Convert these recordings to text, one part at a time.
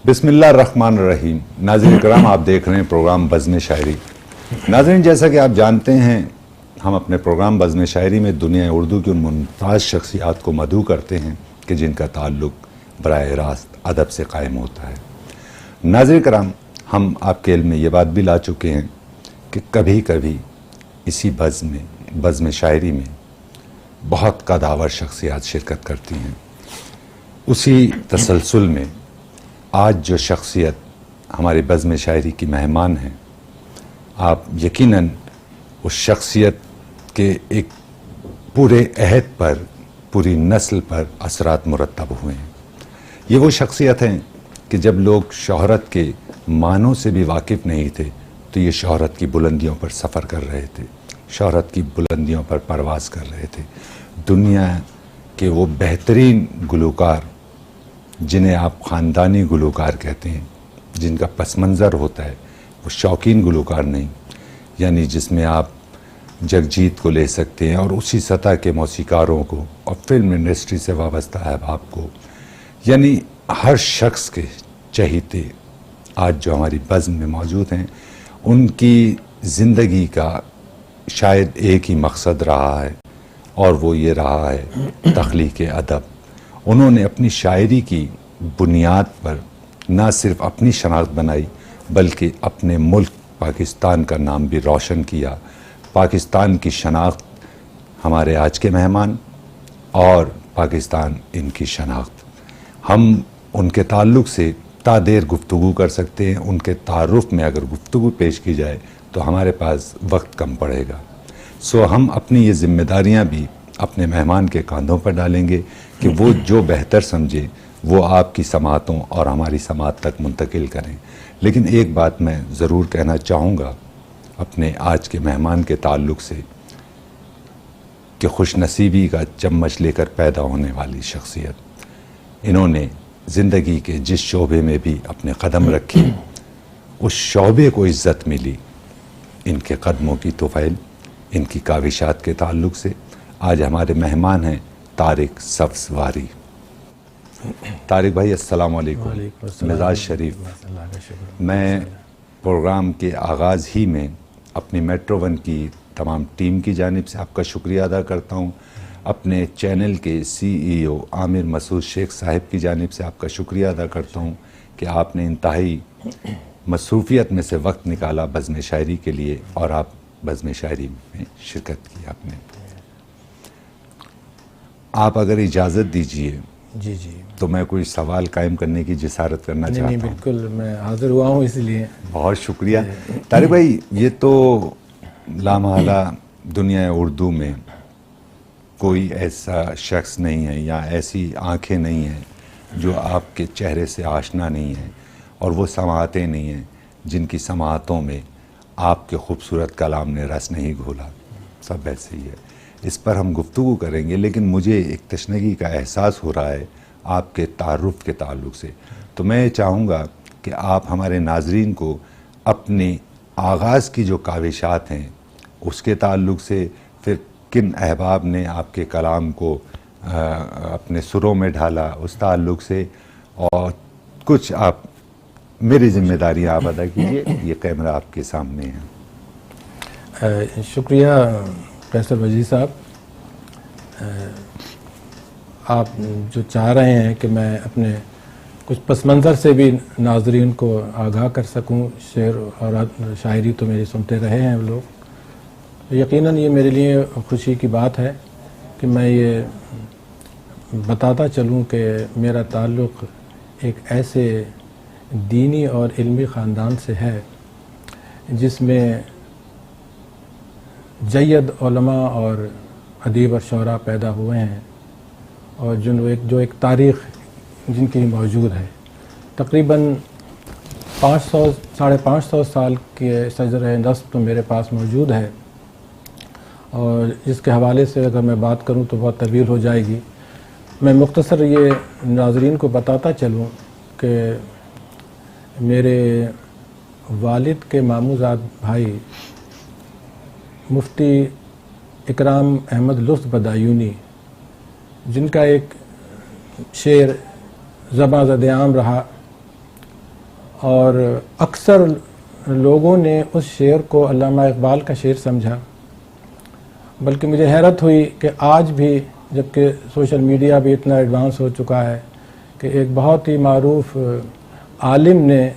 بسم اللہ الرحمن الرحیم. ناظرین کرام، آپ دیکھ رہے ہیں پروگرام بزم شاعری. ناظرین، جیسا کہ آپ جانتے ہیں، ہم اپنے پروگرام بزم شاعری میں دنیا اردو کی ان ممتاز شخصیات کو مدعو کرتے ہیں کہ جن کا تعلق براہ راست ادب سے قائم ہوتا ہے. ناظرین کرام، ہم آپ کے علم میں یہ بات بھی لا چکے ہیں کہ کبھی کبھی اسی بزم شاعری میں بہت قداور شخصیات شرکت کرتی ہیں. اسی تسلسل میں آج جو شخصیت ہماری بزم شاعری کی مہمان ہیں، آپ یقیناً اس شخصیت کے ایک پورے عہد پر، پوری نسل پر اثرات مرتب ہوئے ہیں. یہ وہ شخصیت ہیں کہ جب لوگ شہرت کے معنوں سے بھی واقف نہیں تھے تو یہ شہرت کی بلندیوں پر سفر کر رہے تھے، شہرت کی بلندیوں پر پرواز کر رہے تھے. دنیا کے وہ بہترین گلوکار جنہیں آپ خاندانی گلوکار کہتے ہیں، جن کا پس منظر ہوتا ہے وہ شوقین گلوکار نہیں، یعنی جس میں آپ جگجیت کو لے سکتے ہیں اور اسی سطح کے موسیقاروں کو، اور فلم انڈسٹری سے وابستہ احباب کو، یعنی ہر شخص کے چہیتے آج جو ہماری بزم میں موجود ہیں، ان کی زندگی کا شاید ایک ہی مقصد رہا ہے، اور وہ یہ رہا ہے تخلیق ادب. انہوں نے اپنی شاعری کی بنیاد پر نہ صرف اپنی شناخت بنائی بلکہ اپنے ملک پاکستان کا نام بھی روشن کیا. پاکستان کی شناخت ہمارے آج کے مہمان اور پاکستان ان کی شناخت. ہم ان کے تعلق سے تا دیر گفتگو کر سکتے ہیں. ان کے تعارف میں اگر گفتگو پیش کی جائے تو ہمارے پاس وقت کم پڑے گا. ہم اپنی یہ ذمہ داریاں بھی اپنے مہمان کے کاندھوں پر ڈالیں گے کہ وہ جو بہتر سمجھے وہ آپ کی سماعتوں اور ہماری سماعت تک منتقل کریں. لیکن ایک بات میں ضرور کہنا چاہوں گا اپنے آج کے مہمان کے تعلق سے کہ خوش نصیبی کا چمچ لے کر پیدا ہونے والی شخصیت. انہوں نے زندگی کے جس شعبے میں بھی اپنے قدم رکھے اس شعبے کو عزت ملی. ان کے قدموں کی طفیل، ان کی کاوشات کے تعلق سے آج ہمارے مہمان ہیں طارق صفزواری. طارق بھائی، السلام علیکم. مزاج شریف. میں پروگرام کے آغاز ہی میں اپنی میٹرو ون کی تمام ٹیم کی جانب سے آپ کا شکریہ ادا کرتا ہوں. اپنے چینل کے CEO عامر مسعود شیخ صاحب کی جانب سے آپ کا شکریہ ادا کرتا ہوں کہ آپ نے انتہائی مصروفیت میں سے وقت نکالا بزم شاعری کے لیے، اور آپ بزم شاعری میں شرکت کی آپ نے. آپ اگر اجازت دیجئے جی تو میں کوئی سوال قائم کرنے کی جسارت کرنا چاہتا ہوں. نہیں، بالکل میں حاضر ہوا ہوں، اس لیے بہت شکریہ. طارق بھائی، یہ تو لامحالہ دنیا اردو میں کوئی ایسا شخص نہیں ہے یا ایسی آنکھیں نہیں ہیں جو آپ کے چہرے سے آشنا نہیں ہیں، اور وہ سماعتیں نہیں ہیں جن کی سماعتوں میں آپ کے خوبصورت کلام نے رس نہیں گھولا. سب ایسے ہی ہے. اس پر ہم گفتگو کریں گے، لیکن مجھے ایک تشنگی کا احساس ہو رہا ہے آپ کے تعارف کے تعلق سے. تو میں چاہوں گا کہ آپ ہمارے ناظرین کو اپنے آغاز کی جو کاوشات ہیں اس کے تعلق سے، پھر کن احباب نے آپ کے کلام کو اپنے سروں میں ڈھالا اس تعلق سے، اور کچھ آپ میری ذمہ داریاں آپ ادا کیجیے. یہ کیمرہ آپ کے سامنے ہے. شکریہ فیصل وزیر صاحب. آپ جو چاہ رہے ہیں کہ میں اپنے کچھ پس منظر سے بھی ناظرین کو آگاہ کر سکوں، شعر اور شاعری تو میری سنتے رہے ہیں لوگ، یقیناً یہ میرے لیے خوشی کی بات ہے کہ میں یہ بتاتا چلوں کہ میرا تعلق ایک ایسے دینی اور علمی خاندان سے ہے جس میں جید علماء اور ادیب اور شعراء پیدا ہوئے ہیں، اور جو ایک تاریخ جن کی موجود ہے. تقریباً 500-550 سال کے شجر نسب تو میرے پاس موجود ہے، اور اس کے حوالے سے اگر میں بات کروں تو بہت طویل ہو جائے گی. میں مختصر یہ ناظرین کو بتاتا چلوں کہ میرے والد کے ماموزاد بھائی مفتی اکرام احمد لطف بدایونی، جن کا ایک شعر زباں زد عام رہا اور اکثر لوگوں نے اس شعر کو علامہ اقبال کا شعر سمجھا، بلکہ مجھے حیرت ہوئی کہ آج بھی جبکہ سوشل میڈیا بھی اتنا ایڈوانس ہو چکا ہے کہ ایک بہت ہی معروف عالم نے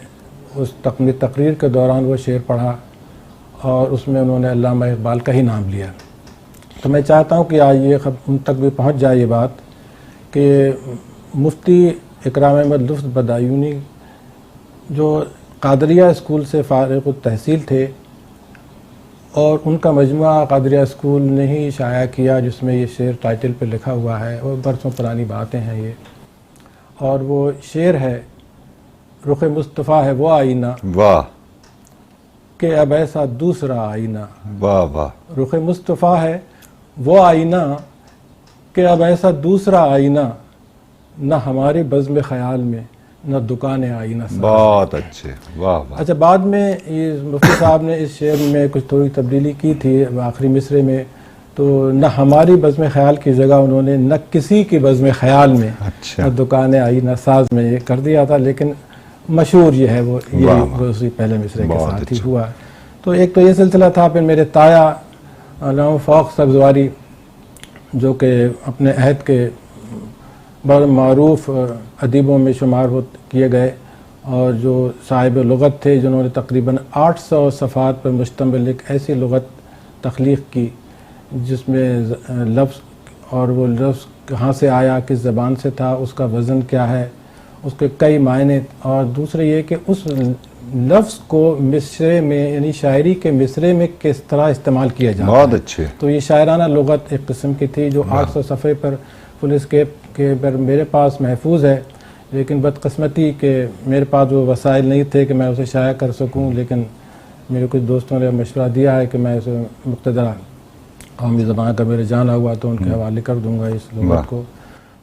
اس تقریر کے دوران وہ شعر پڑھا اور اس میں انہوں نے علامہ اقبال کا ہی نام لیا۔ تو میں چاہتا ہوں کہ آج یہ ان تک بھی پہنچ جائے یہ بات کہ مفتی اکرام احمد لطف بدایونی جو قادریہ اسکول سے فارغ التحصیل تھے، اور ان کا مجموعہ قادریہ اسکول نے ہی شائع کیا جس میں یہ شعر ٹائٹل پہ لکھا ہوا ہے، اور برسوں پرانی باتیں ہیں یہ، اور وہ شعر ہے رخ مصطفیٰ ہے وہ آئینہ واہ کہ اب ایسا دوسرا آئینہ، واہ واہ، رخ مصطفیٰ ہے وہ آئینہ کہ اب ایسا دوسرا آئینہ، نہ ہماری بزم خیال میں نہ دکان آئینہ ساز۔ بہت اچھے، واہ واہ۔ اچھا، بعد میں یہ مفتی صاحب نے اس شعر میں کچھ تھوڑی تبدیلی کی تھی آخری مصرے میں، تو نہ ہماری بزم خیال کی جگہ انہوں نے نہ کسی کی بزم خیال میں اچھا، نہ دکان آئینہ ساز میں یہ کر دیا تھا، لیکن مشہور یہ ہے وہ اسی پہلے مصرے کے ساتھ ہی ہوا۔ تو ایک تو یہ سلسلہ تھا، پھر میرے تایا علامہ فوق سبزواری جو کہ اپنے عہد کے بڑے معروف ادیبوں میں شمار کیے گئے، اور جو صاحب لغت تھے جنہوں نے تقریباً 800 صفحات پر مشتمل ایک ایسی لغت تخلیق کی جس میں لفظ اور وہ لفظ کہاں سے آیا، کس زبان سے تھا، اس کا وزن کیا ہے، اس کے کئی معنی، اور دوسرے یہ کہ اس لفظ کو مصرے میں یعنی شاعری کے مصرے میں کس طرح استعمال کیا جاتا ہے۔ بہت اچھے۔ تو یہ شاعرانہ لغت ایک قسم کی تھی جو 800 صفحے پر فل اسکیپ کے پر میرے پاس محفوظ ہے، لیکن بدقسمتی کہ میرے پاس وہ وسائل نہیں تھے کہ میں اسے شائع کر سکوں، لیکن میرے کچھ دوستوں نے مشورہ دیا ہے کہ میں اسے مقتدرہ قومی زبان کا میرے جانا ہوا تو ان کے حوالے کر دوں گا اس لغت کو۔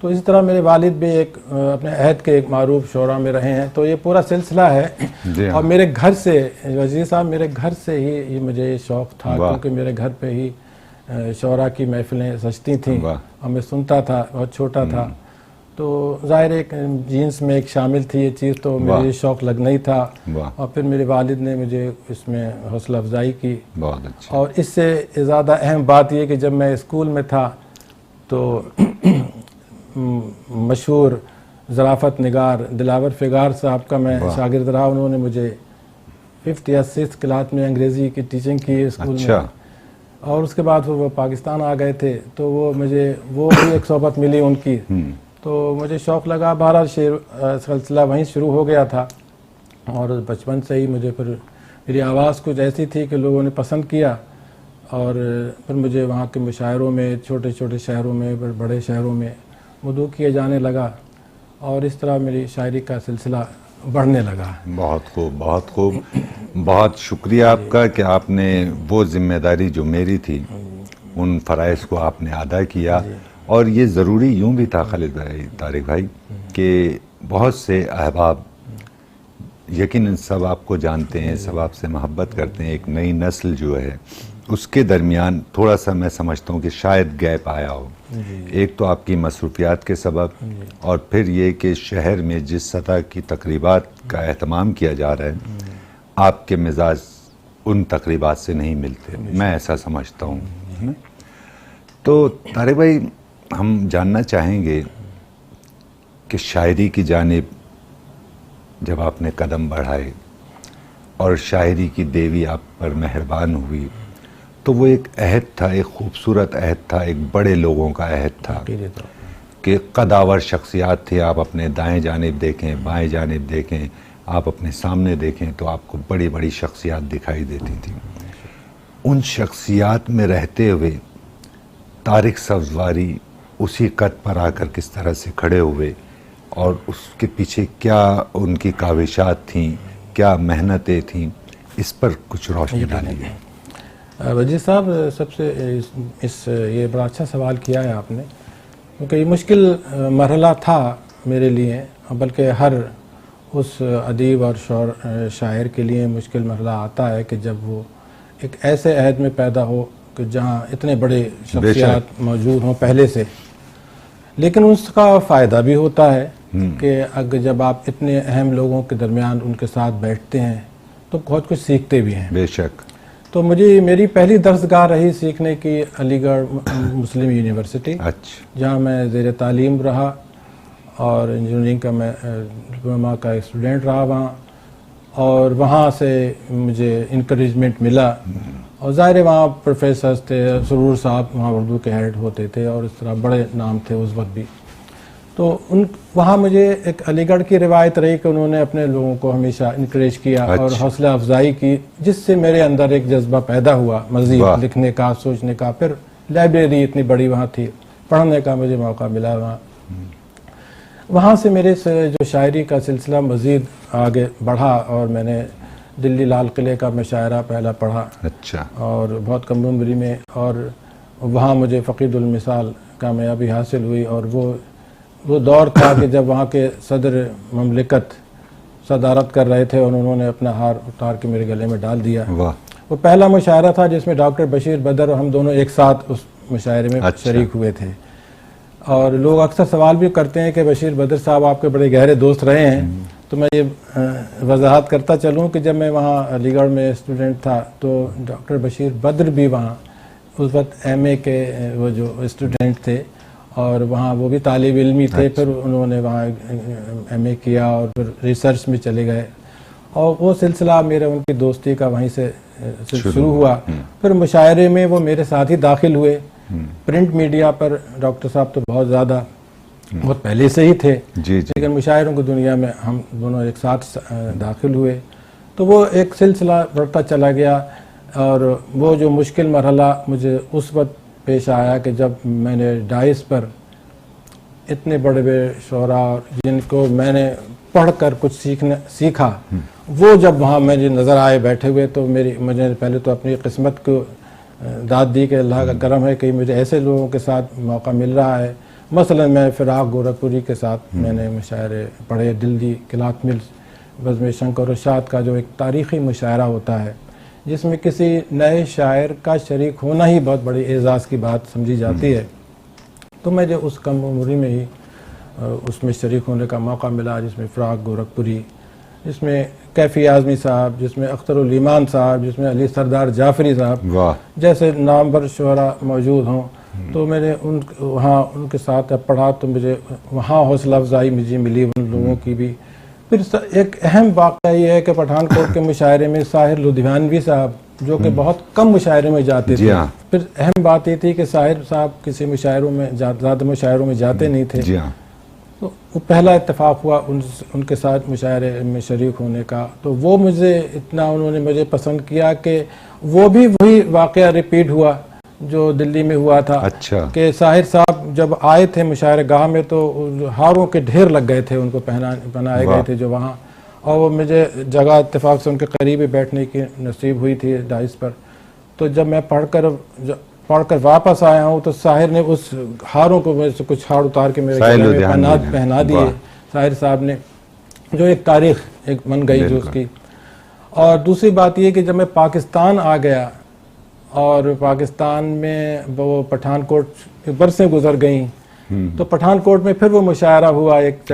تو اسی طرح میرے والد بھی ایک اپنے عہد کے ایک معروف شعراء میں رہے ہیں، تو یہ پورا سلسلہ ہے۔ اور میرے گھر سے وزیر صاحب میرے گھر سے ہی یہ مجھے یہ شوق تھا، کیونکہ میرے گھر پہ ہی شعراء کی محفلیں سجتی تھیں اور میں سنتا تھا، بہت چھوٹا تھا، تو ظاہر ایک جینس میں ایک شامل تھی یہ چیز، تو مجھے یہ شوق لگنا ہی تھا، اور پھر میرے والد نے مجھے اس میں حوصلہ افزائی کی۔ بہت اچھا۔ اور اس سے زیادہ اہم بات یہ کہ جب میں اسکول میں تھا تو مشہور ظرافت نگار دلاور فگار صاحب کا میں شاگرد رہا، انہوں نے مجھے 5th یا 6th کلاس میں انگریزی کی ٹیچنگ کی اسکول میں، اور اس کے بعد وہ پاکستان آ گئے تھے، تو وہ مجھے وہ بھی ایک صحبت ملی ان کی، تو مجھے شوق لگا، بہرحال شعر سلسلہ وہیں شروع ہو گیا تھا، اور بچپن سے ہی مجھے پھر میری آواز کچھ ایسی تھی کہ لوگوں نے پسند کیا، اور پھر مجھے وہاں کے مشاعروں میں چھوٹے چھوٹے شہروں میں بڑے شہروں میں مدعو کیے جانے لگا، اور اس طرح میری شاعری کا سلسلہ بڑھنے لگا۔ بہت خوب، بہت خوب، بہت شکریہ آپ کا کہ آپ نے وہ ذمہ داری جو میری تھی ان فرائض کو آپ نے ادا کیا، اور یہ ضروری یوں بھی تھا خالد بھائی، طارق بھائی، کہ بہت سے احباب یقیناً سب آپ کو جانتے ہیں، سب آپ سے محبت کرتے ہیں، ایک نئی نسل جو ہے اس کے درمیان تھوڑا سا میں سمجھتا ہوں کہ شاید گیپ آیا ہو، ایک تو آپ کی مصروفیات کے سبب، اور پھر یہ کہ شہر میں جس سطح کی تقریبات کا اہتمام کیا جا رہا ہے آپ کے مزاج ان تقریبات سے نہیں ملتے، میں ایسا سمجھتا ہوں۔ تو طارق بھائی، ہم جاننا چاہیں گے کہ شاعری کی جانب جب آپ نے قدم بڑھائے اور شاعری کی دیوی آپ پر مہربان ہوئی، تو وہ ایک عہد تھا، ایک خوبصورت عہد تھا، ایک بڑے لوگوں کا عہد تھا کہ قداور شخصیات تھے، آپ اپنے دائیں جانب دیکھیں، بائیں جانب دیکھیں، آپ اپنے سامنے دیکھیں تو آپ کو بڑی بڑی شخصیات دکھائی دیتی تھیں۔ ان شخصیات میں رہتے ہوئے طارق سبزواری اسی قد پر آ کر کس طرح سے کھڑے ہوئے، اور اس کے پیچھے کیا ان کی کاوشات تھیں، کیا محنتیں تھیں، اس پر کچھ روشنی ڈالیے۔ وزیر صاحب، سب سے یہ بڑا اچھا سوال کیا ہے آپ نے، کیونکہ یہ مشکل مرحلہ تھا میرے لیے، بلکہ ہر اس ادیب اور شاعر کے لیے مشکل مرحلہ آتا ہے کہ جب وہ ایک ایسے عہد میں پیدا ہو کہ جہاں اتنے بڑے شخصیات موجود ہوں پہلے سے، لیکن اس کا فائدہ بھی ہوتا ہے کہ اگر جب آپ اتنے اہم لوگوں کے درمیان ان کے ساتھ بیٹھتے ہیں تو بہت کچھ سیکھتے بھی ہیں. بے شک. تو میری پہلی درسگاہ رہی سیکھنے کی علی گڑھ مسلم یونیورسٹی. اچھا. جہاں میں زیر تعلیم رہا اور انجینئرنگ کا میں ڈپلوما کا اسٹوڈنٹ رہا وہاں, اور وہاں سے مجھے انکریجمنٹ ملا. اور ظاہر ہے وہاں پروفیسرز تھے, سرور صاحب وہاں اردو کے ہیڈ ہوتے تھے اور اس طرح بڑے نام تھے اس وقت بھی. تو وہاں مجھے ایک علی گڑھ کی روایت رہی کہ انہوں نے اپنے لوگوں کو ہمیشہ انکریج کیا اور حوصلہ افزائی کی, جس سے میرے اندر ایک جذبہ پیدا ہوا مزید لکھنے کا, سوچنے کا. پھر لائبریری اتنی بڑی وہاں تھی, پڑھنے کا مجھے موقع ملا وہاں. وہاں سے میرے جو شاعری کا سلسلہ مزید آگے بڑھا اور میں نے دلی لال قلعے کا مشاعرہ پہلا پڑھا. اچھا. اور بہت کم عمری میں, اور وہاں مجھے فقید المثال کامیابی حاصل ہوئی. اور وہ دور تھا کہ جب وہاں کے صدر مملکت صدارت کر رہے تھے اور انہوں نے اپنا ہار اتار کے میرے گلے میں ڈال دیا. وہ پہلا مشاعرہ تھا جس میں ڈاکٹر بشیر بدر اور ہم دونوں ایک ساتھ اس مشاعرے میں شریک ہوئے تھے. اور لوگ اکثر سوال بھی کرتے ہیں کہ بشیر بدر صاحب آپ کے بڑے گہرے دوست رہے ہیں. تو میں یہ وضاحت کرتا چلوں کہ جب میں وہاں علی گڑھ میں اسٹوڈنٹ تھا تو ڈاکٹر بشیر بدر بھی وہاں اس وقت ایم اے کے وہ جو اسٹوڈنٹ تھے اور وہاں وہ بھی طالب علمی تھے. پھر انہوں نے وہاں ایم اے کیا اور پھر ریسرچ میں چلے گئے, اور وہ سلسلہ میرے ان کی دوستی کا وہیں سے شروع ہوا. پھر مشاعرے میں وہ میرے ساتھ ہی داخل ہوئے. پرنٹ میڈیا پر ڈاکٹر صاحب تو بہت زیادہ بہت پہلے سے ہی تھے, لیکن مشاعروں کی دنیا میں ہم دونوں ایک ساتھ داخل ہوئے. تو وہ ایک سلسلہ بڑھتا چلا گیا, اور وہ جو مشکل مرحلہ مجھے اس وقت پیش آیا کہ جب میں نے ڈائس پر اتنے بڑے بڑے شعراء جن کو میں نے پڑھ کر کچھ سیکھا, وہ جب وہاں مجھے نظر آئے بیٹھے ہوئے تو مجھے پہلے تو اپنی قسمت کو داد دی کہ اللہ کا کرم ہے کہ مجھے ایسے لوگوں کے ساتھ موقع مل رہا ہے. مثلا میں فراق گورکھپوری کے ساتھ میں نے مشاعرے پڑھے. دلی کلات ملز بزم شنکر رشاد کا جو ایک تاریخی مشاعرہ ہوتا ہے جس میں کسی نئے شاعر کا شریک ہونا ہی بہت بڑی اعزاز کی بات سمجھی جاتی ہے. تو مجھے اس کم عمری میں ہی اس میں شریک ہونے کا موقع ملا, جس میں فراق گورکھپوری, جس میں کیفی اعظمی صاحب, جس میں اختر الایمان صاحب, جس میں علی سردار جعفری صاحب جیسے نامور شعراء موجود ہوں. تو میں نے وہاں ان کے ساتھ پڑھا تو مجھے وہاں حوصلہ افزائی مجھے ملی ان لوگوں کی بھی. پھر ایک اہم واقعہ یہ ہے کہ پٹھان کوٹ کے مشاعرے میں ساحر لدھیانوی صاحب جو کہ بہت کم مشاعرے میں جاتے تھے. پھر اہم بات یہ تھی کہ ساحر صاحب کسی مشاعروں میں زیادہ مشاعروں میں جاتے نہیں تھے. تو وہ پہلا اتفاق ہوا ان کے ساتھ مشاعرے میں شریک ہونے کا. تو وہ مجھے اتنا انہوں نے مجھے پسند کیا کہ وہ بھی وہی واقعہ ریپیٹ ہوا جو دلی میں ہوا تھا. کہ ساحر صاحب جب آئے تھے مشاعرہ گاہ میں تو ہاروں کے ڈھیر لگ گئے تھے, ان کو پہنائے گئے تھے جو وہاں, اور وہ مجھے جگہ اتفاق سے ان کے قریب ہی بیٹھنے کی نصیب ہوئی تھی ڈائس پر. تو جب میں پڑھ کر واپس آیا ہوں تو ساحر نے اس ہاروں کو مجھ سے کچھ ہار اتار کے میرے گلے میں پہنا دیے ساحر صاحب نے, جو ایک تاریخ ایک بن گئی جو اس کی. اور دوسری بات یہ کہ جب میں پاکستان آ گیا اور پاکستان میں وہ پٹھان کوٹ کی برسیں گزر گئیں, تو پٹھان کوٹ میں پھر وہ مشاعرہ ہوا ایک.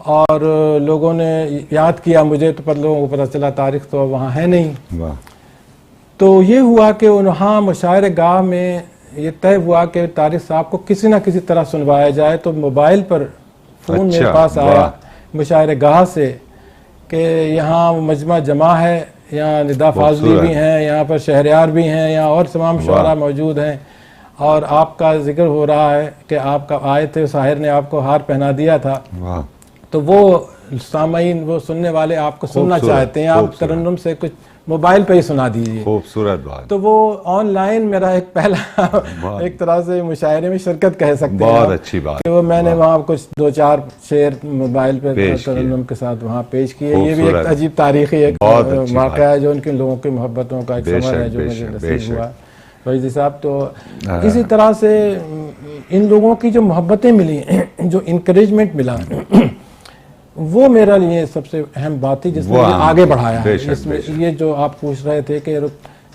اور لوگوں نے یاد کیا مجھے, تو پر لوگوں کو پتہ چلا تاریخ تو وہاں ہے نہیں. تو یہ ہوا کہ وہاں مشاعرہ گاہ میں یہ طے ہوا کہ طارق صاحب کو کسی نہ کسی طرح سنوایا جائے. تو موبائل پر فون میرے پاس آیا مشاعرہ گاہ سے کہ یہاں مجمع جمع ہے, یہاں ندا فاضلی بھی ہیں, یہاں پر شہریار بھی ہیں, یہاں اور تمام شعراء موجود ہیں, اور آپ کا ذکر ہو رہا ہے کہ آپ کا آئے تھے, ساحر نے آپ کو ہار پہنا دیا تھا. تو وہ سامعین, وہ سننے والے آپ کو سننا چاہتے ہیں, آپ ترنم سے کچھ موبائل پہ ہی سنا دیجیے. خوبصورت بات. تو وہ آن لائن میرا ایک پہلا ایک طرح سے مشاعرے میں شرکت کہہ سکتے ہیں. بہت اچھی بات. کہ وہ میں نے وہاں کچھ 2-4 شعر موبائل پہ ترنم کے ساتھ وہاں پیش کیے. یہ بھی ایک عجیب تاریخی ایک واقعہ ہے جو ان کے لوگوں کی محبتوں کا ایک ثمر ہے جو مجھے نصیب ہوا. فیضی صاحب تو اسی طرح سے ان لوگوں کی جو محبتیں ملی, جو انکریجمنٹ ملا, وہ میرا لیے سب سے اہم بات تھی جس نے مجھے آگے بڑھایا ہے. اس میں یہ جو آپ پوچھ رہے تھے کہ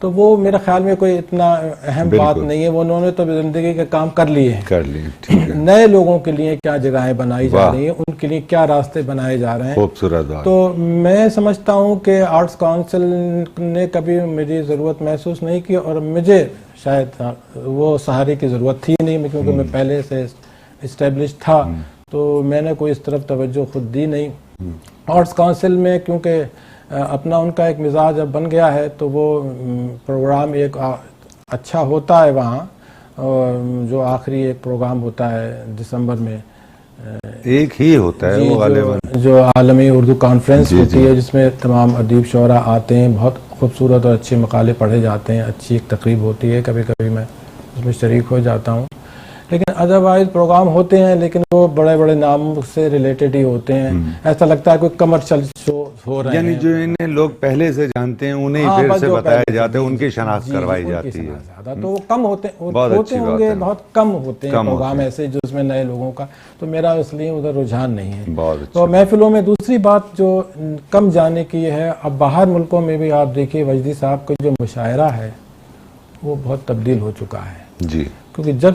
تو وہ میرے خیال میں کوئی اتنا اہم بات نہیں ہے. وہ انہوں نے تو زندگی کے کام کر لیے ہیں. نئے لوگوں کے لیے کیا جگہیں بنائی جا رہی ہیں, ان کے لیے کیا راستے بنائے جا رہے ہیں. خوبصورت بات. تو میں سمجھتا ہوں کہ آرٹس کونسل نے کبھی میری ضرورت محسوس نہیں کی, اور مجھے شاید وہ سہارے کی ضرورت تھی نہیں, کیونکہ میں پہلے سے اسٹیبلش تھا, تو میں نے کوئی اس طرف توجہ خود دی نہیں. آرٹس کونسل میں کیونکہ اپنا ان کا ایک مزاج جب بن گیا ہے تو وہ پروگرام ایک اچھا ہوتا ہے وہاں. جو آخری ایک پروگرام ہوتا ہے دسمبر میں, ایک ہی ہوتا ہے وہ جو عالمی اردو کانفرنس ہوتی ہے, جس میں تمام ادیب شعراء آتے ہیں, بہت خوبصورت اور اچھے مقالے پڑھے جاتے ہیں, اچھی ایک تقریب ہوتی ہے. کبھی کبھی میں اس میں شریک ہو جاتا ہوں. لیکن ادروائز پروگرام ہوتے ہیں, لیکن وہ بڑے بڑے ناموں سے ریلیٹڈ ہی ہوتے ہیں. ایسا لگتا ہے کوئی کمرشل شو ہو رہے ہیں, یعنی جو انہیں لوگ پہلے سے جانتے ہیں انہیں پھر سے بتایا جاتا ہے, ان کی شناخت کروائی جاتی ہے. تو وہ کم ہوتے ہوں گے, بہت کم ہوتے ہیں پروگرام ایسے جس میں نئے لوگوں کا. تو میرا اس لیے ادھر رجحان نہیں ہے. تو محفلوں میں دوسری بات جو کم جانے کی ہے, اب باہر ملکوں میں بھی آپ دیکھیے وجدی صاحب کا جو مشاعرہ ہے وہ بہت تبدیل ہو چکا ہے. جی, کیونکہ جب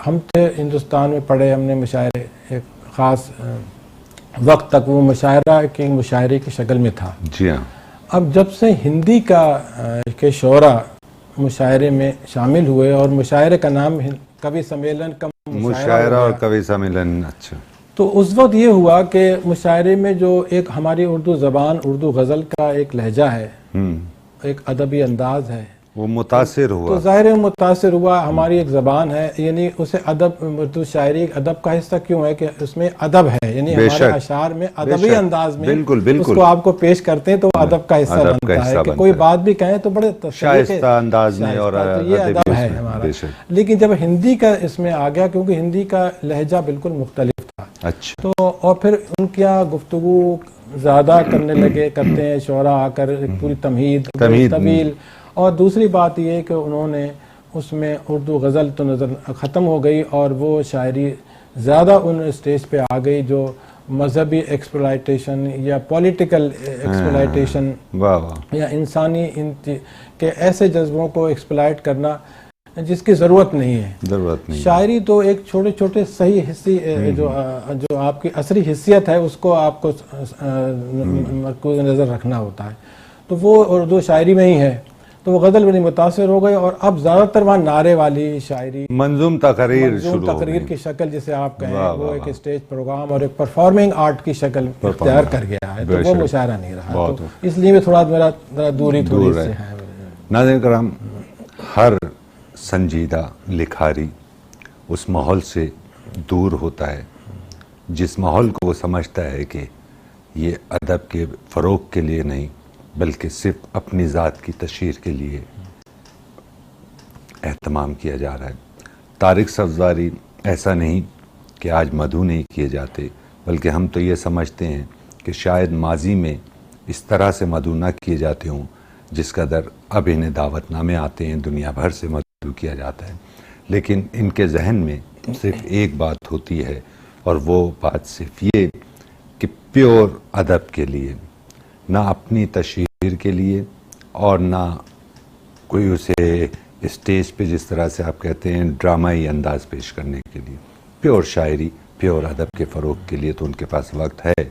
ہم تھے ہندوستان میں پڑھے, ہم نے مشاعرے ایک خاص وقت تک وہ مشاعرے کی شکل میں تھا. جی ہاں. اب جب سے ہندی کے شعراء مشاعرے میں شامل ہوئے, اور مشاعرے کا نام کوی سمیلن کا مشاعرہ اور کوی سمیلن, اچھا, تو اس وقت یہ ہوا کہ مشاعرے میں جو ایک ہماری اردو زبان, اردو غزل کا ایک لہجہ ہے, ایک ادبی انداز ہے, وہ متاثر ہوا. تو ظاہر متاثر ہوا. ہماری ایک زبان ہے, یعنی اسے ادب, اردو شاعری ادب کا حصہ کیوں ہے کہ اس میں ادب ہے, یعنی ہمارے اشعار میں ادبی انداز میں اس کو آپ کو پیش کرتے ہیں تو ادب کا حصہ بنتا ہے. کہ کوئی بات بھی کہیں تو بڑے شائستہ انداز میں, اور یہ ادب ہے ہمارا. لیکن جب ہندی کا اس میں آ گیا, کیونکہ ہندی کا لہجہ بالکل مختلف تھا, اچھا, تو اور پھر ان کی گفتگو زیادہ کرتے ہیں شعراء آ کر, ایک پوری تمہید طویل. اور دوسری بات یہ ہے کہ انہوں نے اس میں اردو غزل تو نظر ختم ہو گئی, اور وہ شاعری زیادہ ان اسٹیج پہ آ گئی جو مذہبی ایکسپلائٹیشن یا پولیٹیکل ایکسپلائٹیشن یا انسانی کے ایسے جذبوں کو ایکسپلائٹ کرنا جس کی ضرورت نہیں ہے. شاعری تو ایک چھوٹے چھوٹے صحیح حصے, جو آپ کی عصری حیثیت ہے اس کو آپ کو مرکوز نظر رکھنا ہوتا ہے. تو وہ اردو شاعری میں ہی ہے, تو وہ غزل بڑی متاثر ہو گئی. اور اب زیادہ تر وہاں نعرے والی شاعری, منظوم تقریر کی شکل جسے آپ کہیں, وہ ایک اسٹیج پروگرام اور ایک پرفارمنگ آرٹ کی شکل اختیار کر گیا ہے. تو وہ مشاعرہ نہیں رہا, تو اس لیے بھی تھوڑا میرا دوری تھوڑی سے ہے. ناظرین کرام, ہر سنجیدہ لکھاری اس ماحول سے دور ہوتا ہے جس ماحول کو وہ سمجھتا ہے کہ یہ ادب کے فروغ کے لیے نہیں بلکہ صرف اپنی ذات کی تشہیر کے لیے اہتمام کیا جا رہا ہے. طارق صفزاری ایسا نہیں کہ آج مدعو نہیں کیے جاتے, بلکہ ہم تو یہ سمجھتے ہیں کہ شاید ماضی میں اس طرح سے مدعو نہ کیے جاتے ہوں جس قدر اب انہیں دعوت نامے آتے ہیں, دنیا بھر سے مدعو کیا جاتا ہے. لیکن ان کے ذہن میں صرف ایک بات ہوتی ہے, اور وہ بات صرف یہ کہ پیور ادب کے لیے, نہ اپنی تشہیر کے لیے اور نہ کوئی اسے اسٹیج پہ جس طرح سے آپ کہتے ہیں ڈرامائی انداز پیش کرنے کے لیے, پیور شاعری, پیور ادب کے فروغ کے لیے تو ان کے پاس وقت ہے.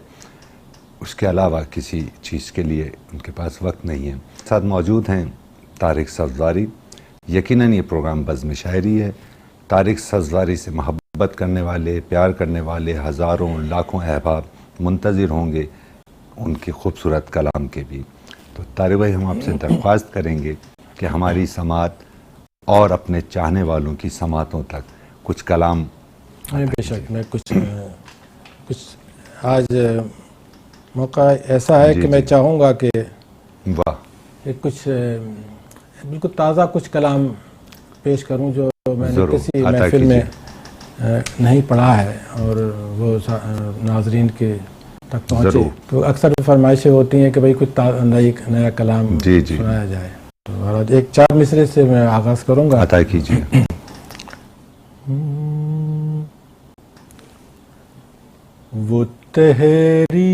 اس کے علاوہ کسی چیز کے لیے ان کے پاس وقت نہیں ہے. ساتھ موجود ہیں طارق صفزاری. یقیناً یہ پروگرام بزم شاعری ہے. طارق صفزاری سے محبت کرنے والے, پیار کرنے والے ہزاروں لاکھوں احباب منتظر ہوں گے ان کے خوبصورت کلام کے بھی. تو طارق بھائی, ہم آپ سے درخواست کریں گے کہ ہماری سماعت اور اپنے چاہنے والوں کی سماعتوں تک کچھ کلام. بے شک, میں کچھ آج موقع ایسا ہے کہ میں چاہوں گا کہ کچھ بالکل تازہ کچھ کلام پیش کروں جو میں نے کسی محفل میں نہیں پڑھا ہے, اور وہ ناظرین کے تک پہنچے. تو اکثر فرمائشیں ہوتی ہیں کہ بھئی کچھ نیا کلام سنایا جائے. تو ایک 4 مصرے سے میں آغاز کروں گا. عطا کیجیے. وہ تحریریں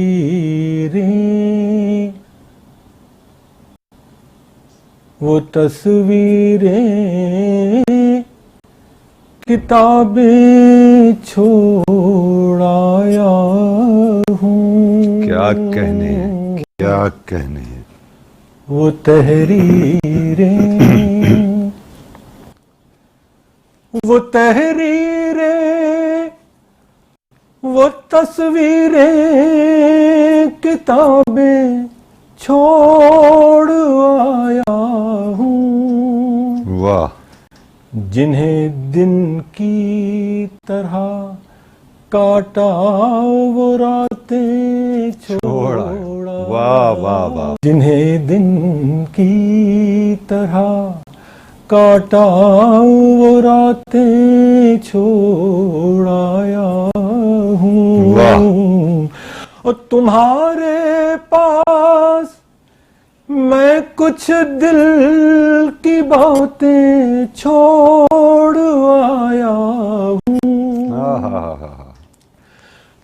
وہ تصویریں کتابیں چھوڑ آیا ہوں. کیا کہنے ہیں، کیا کہنے ہیں. وہ تحریریں وہ تصویریں کتابیں چھوڑ آیا ہوں. واہ. جنہیں دن کی طرح کاٹا وہ راتیں چھوڑا. واہ واہ واہ. جنہیں دن کی طرح کاٹا وہ راتیں چھوڑ آیا ہوں. اور تمہارے پاس میں کچھ دل کی باتیں چھوڑ آیا ہوں.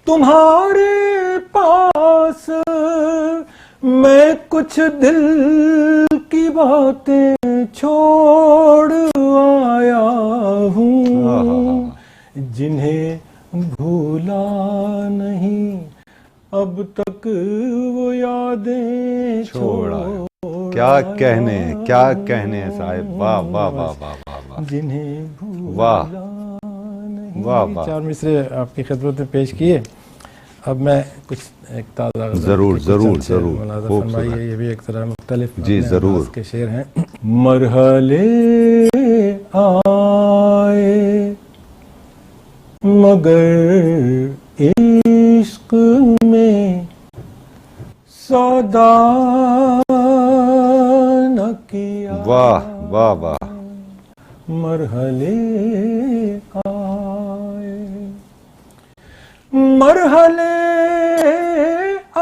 تمہارے پاس میں کچھ دل کی باتیں چھوڑ آیا ہوں. جنہیں بھولا نہیں اب تک وہ یادیں چھوڑا. کیا کہنے، کیا کہنے صاحب. واہ واہ واہ واہ واہ. جنہیں واہ نہیں. واہ واہ. چار مصرے آپ کی خدمت میں پیش کیے. اب میں کچھ ایک تازہ ضرور ضرور ضرور ملاحظہ خوب فرمائیے. یہ بھی ایک طرح مختلف جی اپنے ضرور. انداز کے شعر ہیں. مرحلے آئے مگر عشق میں سودا نہ کیا. واہ واہ واہ. مرحلے آئے مرحلے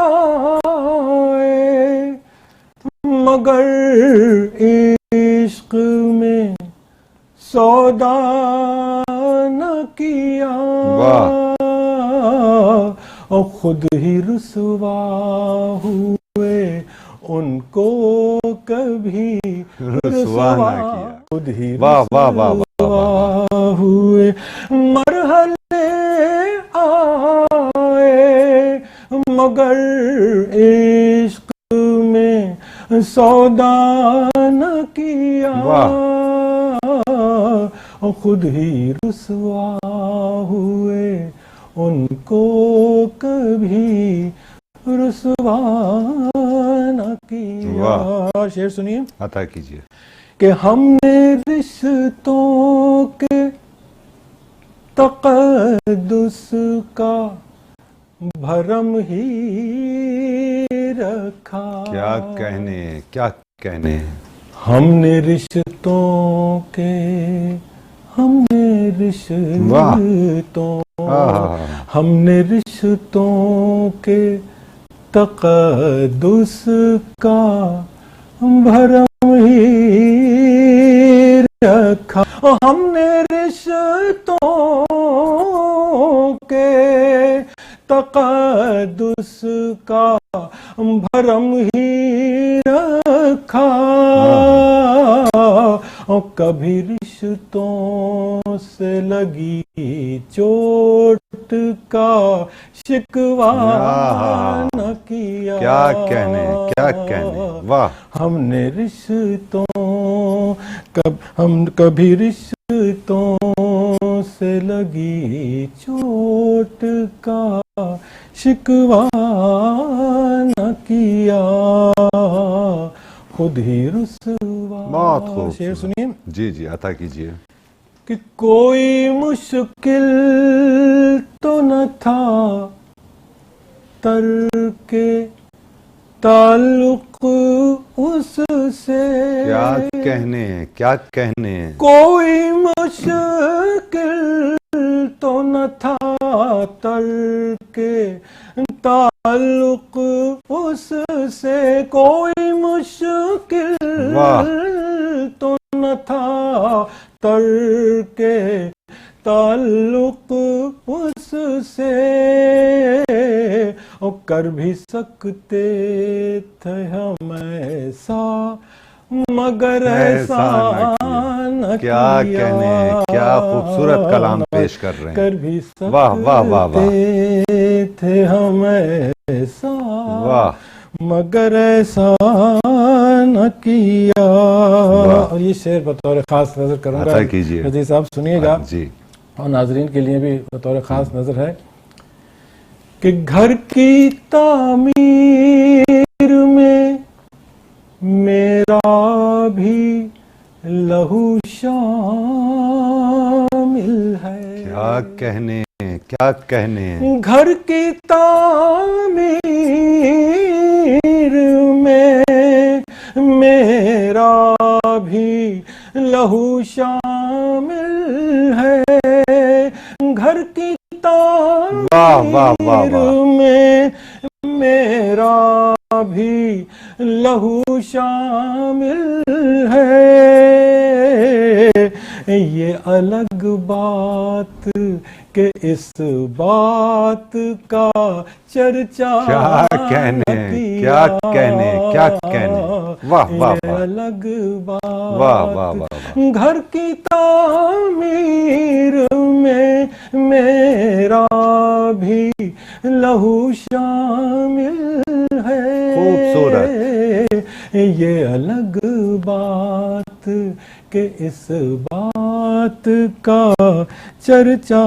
آئے مگر عشق میں سودا نہ کیا. اور خود ہی رسوا ہوئے ان کو کبھی رسوا نہ کیا. خود ہی رسوا ہوئے. مرحلے آئے مگر عشق میں سودا نہ کیا. اور خود ہی رسوا ہوئے ان کو کبھی رسوا نہ کیا. شعر سنیے. عطا کیجیے. کہ ہم نے رشتوں کے تقدس کا بھرم ہی رکھا. کیا کہنے، کیا کہنے. ہم نے رشتوں کے ہم نے رشتوں کے تقدس کا بھرم ہی رکھا. ہم نے رشتوں کے تقدس کا بھرم ہی رکھا. اور کبھی رشتوں سے لگی چوٹ کا شکوہ نہ کیا. کیا کہنے، کیا کہنے. واہ. ہم نے ہم کبھی رشتوں سے لگی چوٹ کا شکوہ نہ کیا. خود ہی رسوا. بہت خوب. شعر سنیے. جی جی عطا کیجیے. کہ کوئی مشکل تو نہ تھا ترک تعلق اس سے. کیا کہنے، کیا کہنے. کوئی مشکل تو نہ تھا ترک تعلق اس سے. کوئی مشکل تو نہ تھا ترک تعلق اس سے. اور کر بھی سکتے تھے ہم ایسا مگر ایسا نہ کیا کہنے ہیں، کیا خوبصورت کلام پیش کر رہے ہیں. کر بھی واہ واہ واہ واہ، سکتے تھے ہم ایسا واہ. مگر ایسا نہ کیا. اور یہ شعر بطور خاص نظر کروں گا، عطا کیجیے. رضی صاحب سنیے گا، جی. اور ناظرین کے لیے بھی بطور خاص نظر ہے کہ گھر کی تعمیر میں میرا بھی لہو شامل ہے. کیا کہنے ہیں، کیا کہنے ہیں. گھر کی تعمیر میں میرا بھی لہو شامل ہے. گھر کی واہ واہ واہ تعمیر واہ. میں میرا بھی لہو شامل ہے. یہ الگ بات کہ اس بات کا چرچا کیا کہنے ہیں، کیا کہنے ہیں، کیا کہنے ہیں. واہ واہ یہ واہ الگ واہ واہ واہ بات واہ. گھر کی تعمیر میں میرا بھی لہو شامل ہے. خوبصورت. یہ الگ بات کہ اس بات کا چرچا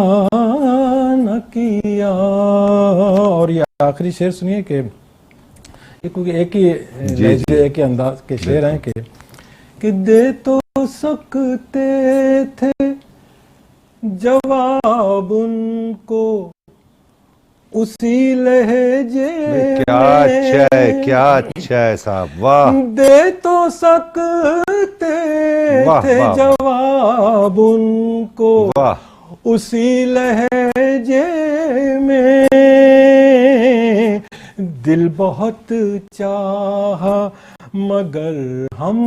نہ کیا. اور یہ آخری شعر سنیے کہ کیونکہ ایک ہی لہجے ایک ہی انداز کے شعر ہیں کہ دے تو سکتے تھے جواب ان کو اسی لہجے کیا اچھا ہے، کیا اچھا ہے صاحب. واہ. دے تو سکتے تھے جواب ان کو واہ. اسی لہجے میں. دل بہت چاہا مگر ہم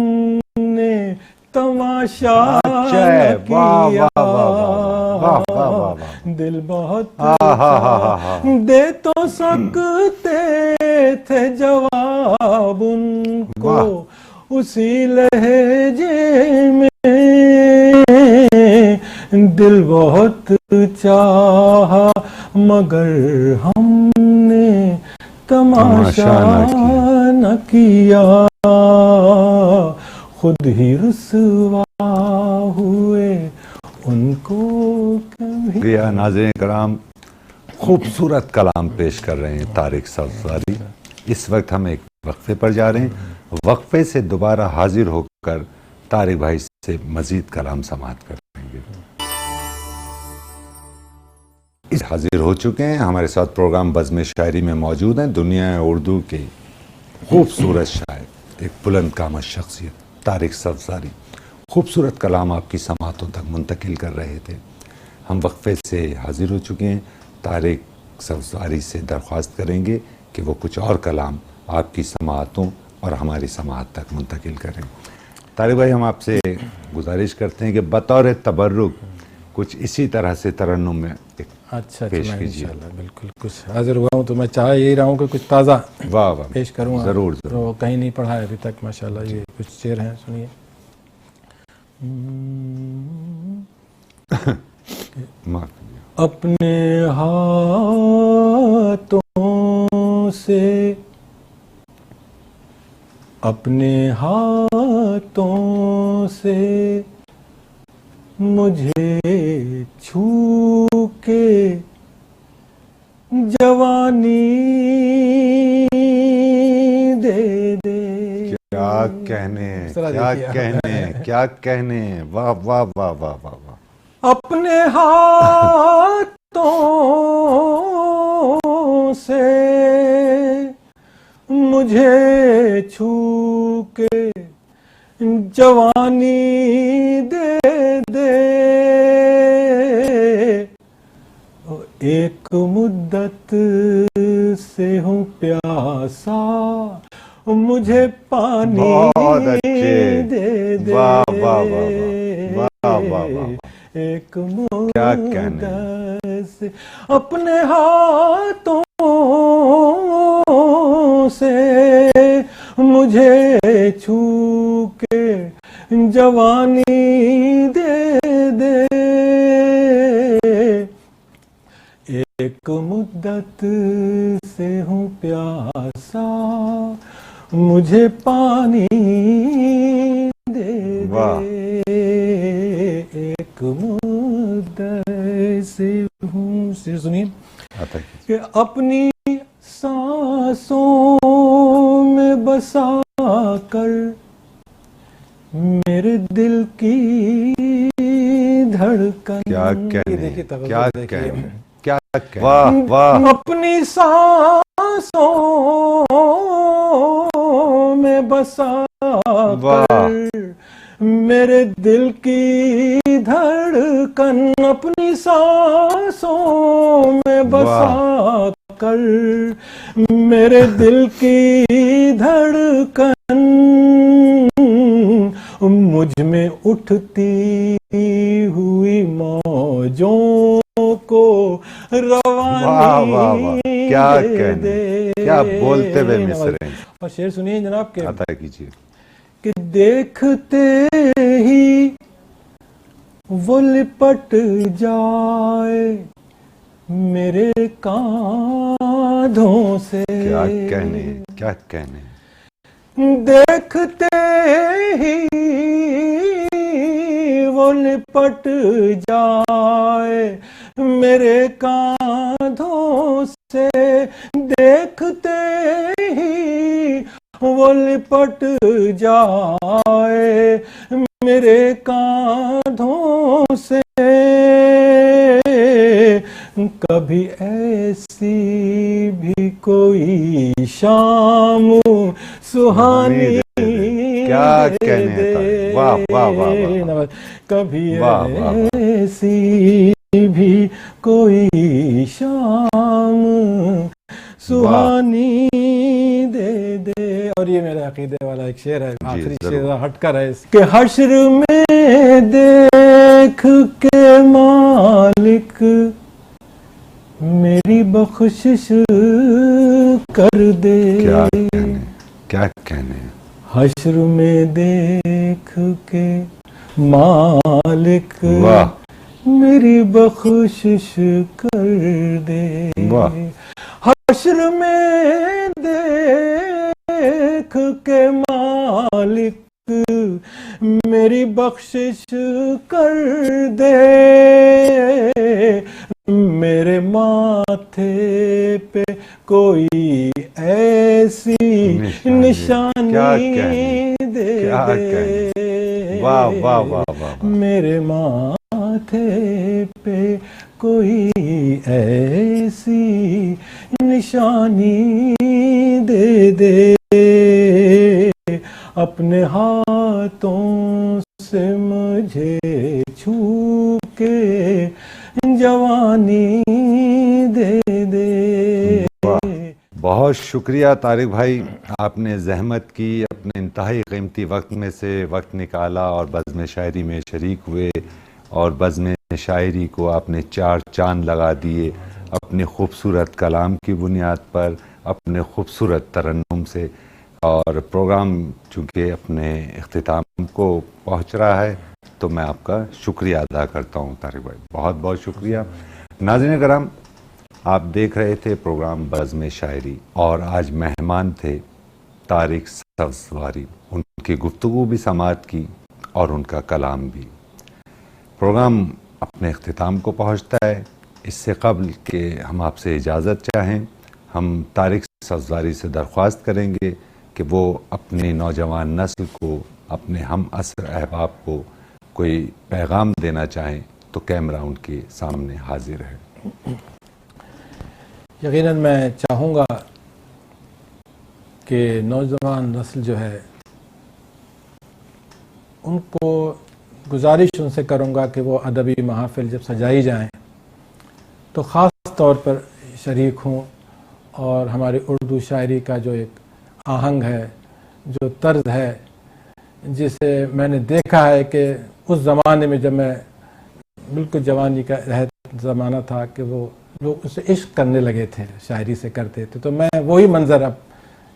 نے تماشا نہ کیا. دل بہت دے تو سکتے تھے جواب ان کو اسی لہجے میں. دل بہت چاہا مگر ہم نے تماشا نہ کیا. خود ہی رسوا ہوئے ان کو کبھی. ناظرین کرام، خوبصورت کلام پیش کر رہے ہیں طارق صفزاری. اس وقت ہم ایک وقفے پر جا رہے ہیں. وقفے سے دوبارہ حاضر ہو کر طارق بھائی سے مزید کلام سماعت کریں گے. حاضر ہو چکے ہیں، ہمارے ساتھ پروگرام بزم شاعری میں موجود ہیں دنیا اردو کے خوبصورت شاعر، ایک بلند قامت شخصیت طارق صفزاری. خوبصورت کلام آپ کی سماعتوں تک منتقل کر رہے تھے. ہم وقفے سے حاضر ہو چکے ہیں. طارق صفزاری سے درخواست کریں گے کہ وہ کچھ اور کلام آپ کی سماعتوں اور ہماری سماعت تک منتقل کریں. طارق بھائی، ہم آپ سے گزارش کرتے ہیں کہ بطور تبرک کچھ اسی طرح سے ترنم میں اچھا پیش میں کیجیے. انشاءاللہ بالکل کچھ حاضر ہوا ہوں تو میں چاہ یہی رہا ہوں کہ کچھ تازہ واہ واہ، پیش کروں گا. ضرور تو ضرور. کہیں نہیں پڑھا ہے ابھی تک ماشاءاللہ. یہ کچھ شعر ہیں، سنیے. اپنے ہاتھوں سے مجھے چھو کے جوانی دے دے. کیا کہنے ہیں، کیا کہنے ہیں، کیا کہنے ہیں. واہ واہ واہ واہ واہ واہ. اپنے ہاتھوں سے مجھے چھو کے جوانی دے دے. ایک مدت سے ہوں پیاسا مجھے پانی دے دے. واہ واہ واہ واہ واہ واہ. ایک مدت سے اپنے ہاتھوں سے مجھے چھو کے جوانی دے دے، ایک مدت سے ہوں پیاسا، مجھے پانی دے دے، ایک مدت سے ہوں، سنیے کہ اپنی سانسوں میں بسا کر میرے دل کی دھڑکن، کیا کہنے، کیا کہنے، کیا کہنے، واہ واہ، اپنی سانسوں میں بسا کر میرے دل کی دھڑکن، اپنی سانسوں میں بسا کر میرے دل کی دھڑکن، مجھ میں اٹھتی ہوئی موجوں کو روانی کیا دے کہنے، دے، کیا بولتے ہوئے مصرے ہیں۔ اور شعر سنیے جناب کے عطا کیجیے کہ دیکھتے ہی وہ لپٹ جائے میرے کاندھوں سے، کیا کہنے، کیا کہنے، دیکھتے ہی وہ لپٹ جائے میرے کاندھوں سے، دیکھتے ہی وہ لپٹ جائے میرے کاندھوں سے، کبھی ایسی بھی کوئی شام سہانی کیا کہنے، واہ واہ واہ، کبھی ایسی بھی کوئی شام سہانی دے دے۔ اور یہ میرے عقیدے والا ایک شعر ہے، آخری شعر ہٹ کر ہے کہ حشر میں دیکھ کے مالک میری بخشش کر دے، کیا کہنے، کیا کہنے، حشر میں دیکھ کے مالک میری بخشش کر دے، حشر میں دیکھ کے مالک میری بخشش کر دے، میرے ماتھے پہ کوئی ایسی نشانی دے دے، واہ واہ واہ، میرے ماتھے پہ کوئی ایسی نشانی دے دے، اپنے ہاتھوں سے مجھے چھو کے جوانی دے دے۔ بہت شکریہ طارق بھائی، آپ نے زحمت کی، اپنے انتہائی قیمتی وقت میں سے وقت نکالا اور بزم شاعری میں شریک ہوئے، اور بزم شاعری کو آپ نے 4 چاند لگا دیے اپنے خوبصورت کلام کی بنیاد پر، اپنے خوبصورت ترنم سے، اور پروگرام چونکہ اپنے اختتام کو پہنچ رہا ہے تو میں آپ کا شکریہ ادا کرتا ہوں طارق بھائی، بہت بہت شکریہ۔ ناظرین کرام، آپ دیکھ رہے تھے پروگرام بزم شاعری، اور آج مہمان تھے طارق سبزواری، ان کی گفتگو بھی سماعت کی اور ان کا کلام بھی۔ پروگرام اپنے اختتام کو پہنچتا ہے، اس سے قبل کہ ہم آپ سے اجازت چاہیں، ہم طارق سبزواری سے درخواست کریں گے کہ وہ اپنی نوجوان نسل کو، اپنے ہم عصر احباب کو کوئی پیغام دینا چاہیں تو کیمرہ ان کے سامنے حاضر ہے۔ یقیناً میں چاہوں گا کہ نوجوان نسل جو ہے ان کو گزارش ان سے کروں گا کہ وہ ادبی محافل جب سجائی جائیں تو خاص طور پر شریک ہوں، اور ہماری اردو شاعری کا جو ایک آہنگ ہے، جو طرز ہے، جسے میں نے دیکھا ہے کہ اس زمانے میں جب میں بالکل جوانی کا زمانہ تھا کہ وہ لوگ اسے عشق کرنے لگے تھے، شاعری سے کرتے تھے، تو میں وہی منظر اب